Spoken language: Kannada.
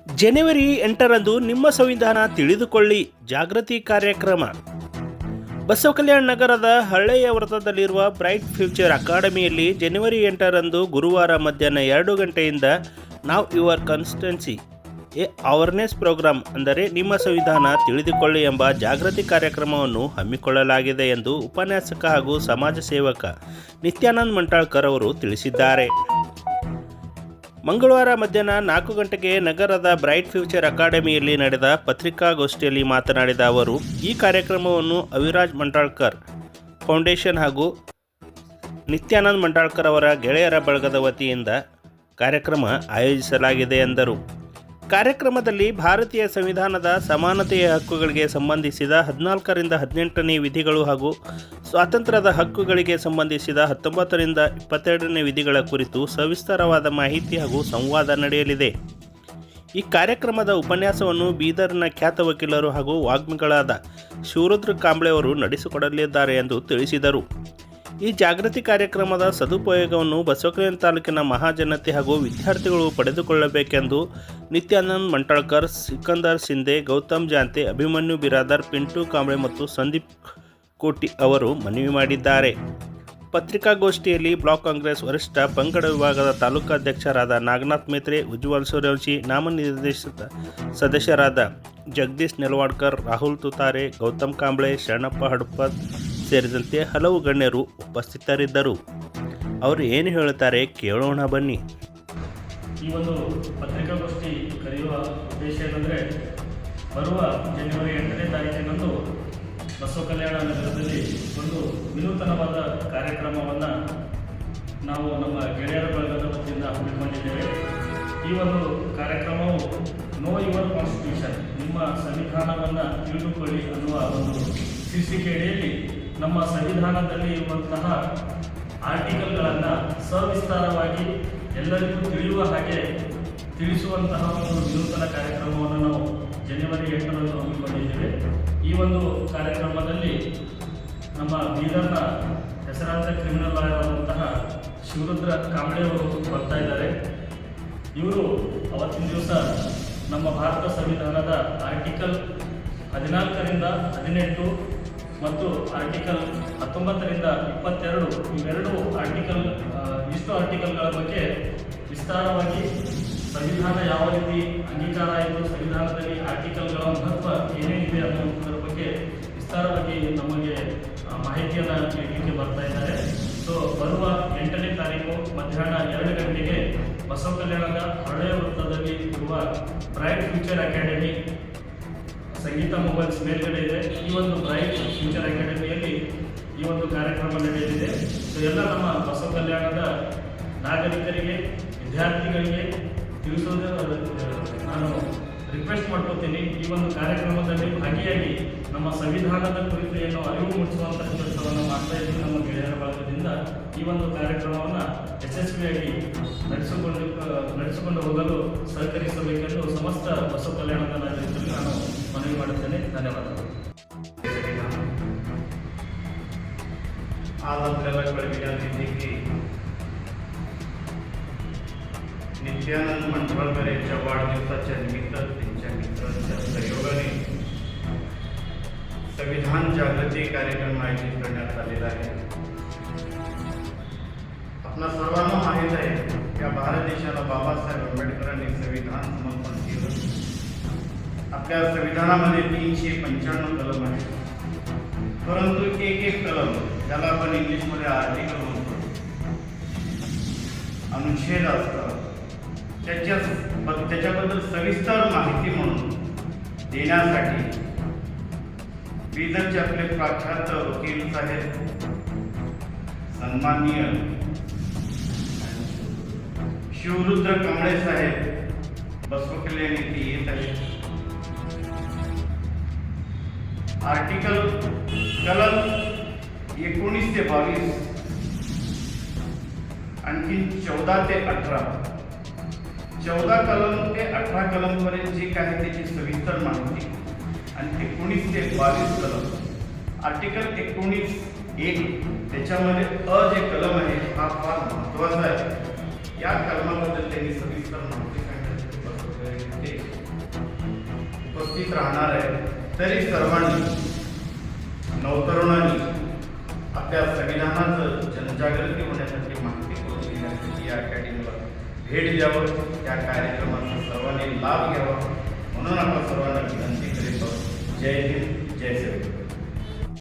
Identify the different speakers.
Speaker 1: ಜನವರಿ 8ರಂದು ನಿಮ್ಮ ಸಂವಿಧಾನ ತಿಳಿದುಕೊಳ್ಳಿ ಜಾಗೃತಿ ಕಾರ್ಯಕ್ರಮ. ಬಸವ ಕಲ್ಯಾಣ ನಗರದ ಹಳ್ಳೆಯ ವೃತ್ತದಲ್ಲಿರುವ ಬ್ರೈಟ್ ಫ್ಯೂಚರ್ ಅಕಾಡೆಮಿಯಲ್ಲಿ ಜನವರಿ 8ರಂದು ಗುರುವಾರ ಮಧ್ಯಾಹ್ನ 2 ಗಂಟೆಯಿಂದ ನಾವ್ your constituency a awareness programme ಅಂದರೆ ನಿಮ್ಮ ಸಂವಿಧಾನ ತಿಳಿದುಕೊಳ್ಳಿ ಎಂಬ ಜಾಗೃತಿ ಕಾರ್ಯಕ್ರಮವನ್ನು ಹಮ್ಮಿಕೊಳ್ಳಲಾಗಿದೆ ಎಂದು ಉಪನ್ಯಾಸಕ ಹಾಗೂ ಸಮಾಜ ಸೇವಕ ನಿತ್ಯಾನಂದ ಮಂಟಾಳ್ಕರ್ ಅವರು ತಿಳಿಸಿದ್ದಾರೆ. ಮಂಗಳವಾರ ಮಧ್ಯಾಹ್ನ 4 ಗಂಟೆಗೆ ನಗರದ ಬ್ರೈಟ್ ಫ್ಯೂಚರ್ ಅಕಾಡೆಮಿಯಲ್ಲಿ ನಡೆದ ಪತ್ರಿಕಾಗೋಷ್ಠಿಯಲ್ಲಿ ಮಾತನಾಡಿದ ಅವರು, ಈ ಕಾರ್ಯಕ್ರಮವನ್ನು ಅವಿರಾಜ್ ಮಂಟಾಳ್ಕರ್ ಫೌಂಡೇಶನ್ ಹಾಗೂ ನಿತ್ಯಾನಂದ ಮಂಟಾಳ್ಕರ್ ಅವರ ಗೆಳೆಯರ ಬಳಗದ ವತಿಯಿಂದ ಕಾರ್ಯಕ್ರಮ ಆಯೋಜಿಸಲಾಗಿದೆ ಎಂದರು. ಕಾರ್ಯಕ್ರಮದಲ್ಲಿ ಭಾರತೀಯ ಸಂವಿಧಾನದ ಸಮಾನತೆಯ ಹಕ್ಕುಗಳಿಗೆ ಸಂಬಂಧಿಸಿದ 14ರಿಂದ 18ನೇ ವಿಧಿಗಳು ಹಾಗೂ ಸ್ವಾತಂತ್ರ್ಯದ ಹಕ್ಕುಗಳಿಗೆ ಸಂಬಂಧಿಸಿದ 19ರಿಂದ 22ನೇ ವಿಧಿಗಳ ಕುರಿತು ಸವಿಸ್ತಾರವಾದ ಮಾಹಿತಿ ಹಾಗೂ ಸಂವಾದ ನಡೆಯಲಿದೆ. ಈ ಕಾರ್ಯಕ್ರಮದ ಉಪನ್ಯಾಸವನ್ನು ಬೀದರ್ನ ಖ್ಯಾತ ವಕೀಲರು ಹಾಗೂ ವಾಗ್ಮಿಗಳಾದ ಶಿವರುದ್ರ ಕಾಂಬ್ಳೆ ಅವರು ನಡೆಸಿಕೊಡಲಿದ್ದಾರೆ ಎಂದು ತಿಳಿಸಿದರು. ಈ ಜಾಗೃತಿ ಕಾರ್ಯಕ್ರಮದ ಸದುಪಯೋಗವನ್ನು ಬಸವಕಲ್ಯಾಣ ತಾಲೂಕಿನ ಮಹಾಜನತೆ ಹಾಗೂ ವಿದ್ಯಾರ್ಥಿಗಳು ಪಡೆದುಕೊಳ್ಳಬೇಕೆಂದು ನಿತ್ಯಾನಂದ್ ಮಂಟಾಳ್ಕರ್, ಸಿಕಂದರ್ ಸಿಂಧೆ, ಗೌತಮ್ ಜಾಂತೆ, ಅಭಿಮನ್ಯು ಬಿರಾದರ್, ಪಿಂಟು ಕಾಂಬ್ಳೆ ಮತ್ತು ಸಂದೀಪ್ ಕೋಟಿ ಅವರು ಮನವಿ ಮಾಡಿದ್ದಾರೆ. ಪತ್ರಿಕಾಗೋಷ್ಠಿಯಲ್ಲಿ ಬ್ಲಾಕ್ ಕಾಂಗ್ರೆಸ್ ವರಿಷ್ಠ ಪಂಗಡ ವಿಭಾಗದ ತಾಲೂಕಾಧ್ಯಕ್ಷರಾದ ನಾಗನಾಥ್ ಮೇತ್ರೆ, ಉಜ್ವಲ್ ಸೂರ್ಯವಂಶಿ, ನಾಮನಿರ್ದೇಶಿತ ಸದಸ್ಯರಾದ ಜಗದೀಶ್ ನೆಲವಾಡ್ಕರ್, ರಾಹುಲ್ ತುತಾರೆ, ಗೌತಮ್ ಕಾಂಬ್ಳೆ, ಶರಣಪ್ಪ ಹಡಪದ್ ಸೇರಿದಂತೆ ಹಲವು ಗಣ್ಯರು ಉಪಸ್ಥಿತರಿದ್ದರು. ಅವರು ಏನು ಹೇಳುತ್ತಾರೆ ಕೇಳೋಣ ಬನ್ನಿ.
Speaker 2: ಈ ಒಂದು ಪತ್ರಿಕಾಗೋಷ್ಠಿ ಕರೆಯುವ ಉದ್ದೇಶ ಏನಂದರೆ, ಬರುವ ಜನವರಿ 8ನೇ ತಾರೀಕಿನಂದು ಬಸವ ಕಲ್ಯಾಣ ನಗರದಲ್ಲಿ ಒಂದು ವಿನೂತನವಾದ ಕಾರ್ಯಕ್ರಮವನ್ನು ನಾವು ನಮ್ಮ ಗೆಳೆಯರ ಬಳಗದ ವತಿಯಿಂದ ಹಮ್ಮಿಕೊಂಡಿದ್ದೇವೆ. ಈ ಒಂದು ಕಾರ್ಯಕ್ರಮವು ನೋ ಯುವರ್ ಕಾನ್ಸ್ಟಿಟ್ಯೂಷನ್, ನಿಮ್ಮ ಸಂವಿಧಾನವನ್ನು ತಿಳಿದುಕೊಳ್ಳಿ ಅನ್ನುವ ಒಂದು ಶೀರ್ಷಿಕೆ ಅಡಿಯಲ್ಲಿ ನಮ್ಮ ಸಂವಿಧಾನದಲ್ಲಿ ಇರುವಂತಹ ಆರ್ಟಿಕಲ್ಗಳನ್ನು ಸವಿಸ್ತಾರವಾಗಿ ಎಲ್ಲರಿಗೂ ತಿಳಿಯುವ ಹಾಗೆ ತಿಳಿಸುವಂತಹ ಒಂದು ವಿನೂತನ ಕಾರ್ಯಕ್ರಮವನ್ನು ನಾವು ಜನವರಿ 8ರಂದು ಹಮ್ಮಿಕೊಂಡಿದ್ದೇವೆ. ಈ ಒಂದು ಕಾರ್ಯಕ್ರಮದಲ್ಲಿ ನಮ್ಮ ಬೀದರ್ನ ಹೆಸರಾಂತ ಕ್ರಿಮಿನಲ್ ಲಾಯರ್ ಆದಂತಹ ಶಿವರುದ್ರ ಕಾಂಬ್ಳೆ ಅವರು ಬರ್ತಾ ಇದ್ದಾರೆ. ಇವರು ಅವತ್ತಿನ ದಿವಸ ನಮ್ಮ ಭಾರತ ಸಂವಿಧಾನದ ಆರ್ಟಿಕಲ್ 14ರಿಂದ 18 ಮತ್ತು ಆರ್ಟಿಕಲ್ 19ರಿಂದ 22 ಇವೆರಡು ಆರ್ಟಿಕಲ್ಗಳ ಬಗ್ಗೆ ವಿಸ್ತಾರವಾಗಿ ಸಂವಿಧಾನ ಯಾವ ರೀತಿ ಅಂಗೀಕಾರ ಆಯಿತು, ಸಂವಿಧಾನದಲ್ಲಿ ಆರ್ಟಿಕಲ್ಗಳ ಮಹತ್ವ ಏನೇನಿದೆ ಅನ್ನುವುದರ ಬಗ್ಗೆ ವಿಸ್ತಾರವಾಗಿ ನಮಗೆ ಮಾಹಿತಿಯನ್ನು ನೀಡಲಿಕ್ಕೆ ಬರ್ತಾ ಇದ್ದಾರೆ. ಸೊ ಬರುವ 8ನೇ ತಾರೀಕು ಮಧ್ಯಾಹ್ನ 2 ಗಂಟೆಗೆ ಬಸವ ಕಲ್ಯಾಣದ ಹಳೆಯ ವೃತ್ತದಲ್ಲಿ ಇರುವ ಬ್ರೈಟ್ ಫ್ಯೂಚರ್ ಅಕಾಡೆಮಿ ಸಂಗೀತ ಮೊಬೈಲ್ಸ್ ಮೇಲ್ಗಡೆ ಇದೆ. ಈ ಒಂದು ಬ್ರೈಟ್ ಫ್ಯೂಚರ್ ಅಕಾಡೆಮಿಯಲ್ಲಿ ಈ ಒಂದು ಕಾರ್ಯಕ್ರಮ ನಡೆಯಲಿದೆ. ಸೊ ಎಲ್ಲ ನಮ್ಮ ಬಸವ ಕಲ್ಯಾಣದ ನಾಗರಿಕರಿಗೆ, ವಿದ್ಯಾರ್ಥಿಗಳಿಗೆ ತಿಳಿಸೋದು ನಾನು ರಿಕ್ವೆಸ್ಟ್ ಮಾಡ್ಕೋತೀನಿ. ಈ ಒಂದು ಕಾರ್ಯಕ್ರಮದಲ್ಲಿ ಭಾಗಿಯಾಗಿ ನಮ್ಮ ಸಂವಿಧಾನದ ಕುರಿತು ಏನು ಅರಿವು ಮೂಡಿಸುವಂತಹ ಕೆಲಸವನ್ನು ಮಾಡ್ತಾ ಇದ್ದೀವಿ ನಮ್ಮ ಗೆಳೆಯರ ಭಾಗದಿಂದ. ಈ ಒಂದು ಕಾರ್ಯಕ್ರಮವನ್ನು ಯಶಸ್ವಿಯಾಗಿ ನಡೆಸಿಕೊಂಡು ಹೋಗಲು ಸಹಕರಿಸಬೇಕೆಂದು ಸಮಸ್ತ ಬಸವ ಕಲ್ಯಾಣದ ನಾಗರಿಕರಿಗೆ ನಾನು ಮನವಿ ಮಾಡುತ್ತೇನೆ. ಧನ್ಯವಾದಗಳು.
Speaker 3: आज आपल्याला कळविण्यात येते की नित्यानंद मंटाळकर यांच्या वाढदिवसाच्या निमित्त त्यांच्या मित्रांच्या सहयोगाने संविधान जागृती कार्यक्रम आयोजित करण्यात आलेला आहे. आपणा सर्वांना माहीत आहे की भारत देशाला बाबासाहेब आंबेडकरांनी संविधान समर्पण केलं. आपल्या संविधानामध्ये 395 कलम आहेत, परंतु एक कलम, त्याला आपण इंग्लिशमध्ये आर्टिकल म्हणतो, अनुच्छेद असतात, त्याच्याबद्दल सविस्तर माहिती म्हणून देण्यासाठी बीदरचे आपले प्रख्यात वकील साहेब सन्माननीय शिवरुद्र कांबळे साहेब बसव कल्याण येथे येत आहेत. आर्टिकल कलम 19 ते 22 आणखी 14 ते 18, 14 कलम ते 18 कलम पर्यंत जे काही त्याची सविस्तर माहिती आणि 19 ते 22 कलम, आर्टिकल 19(1) त्याच्यामध्ये जे कलम आहे हा फार महत्त्वाचा आहे. या कलमाबद्दल त्यांनी सविस्तर माहिती सांगितली. उपस्थित राहणार आहे, तरी सर्वांनी नवतरुणांनी आपल्या संविधानाचं जनजागृती होण्यासाठी माहिती करून घेण्यासाठी या अकॅडमीला भेट द्यावं, त्या कार्यक्रमाचा सर्वांनी लाभ घ्यावा म्हणून आपण सर्वांना विनंती करीत आहोत. जय हिंद, जय सेवा.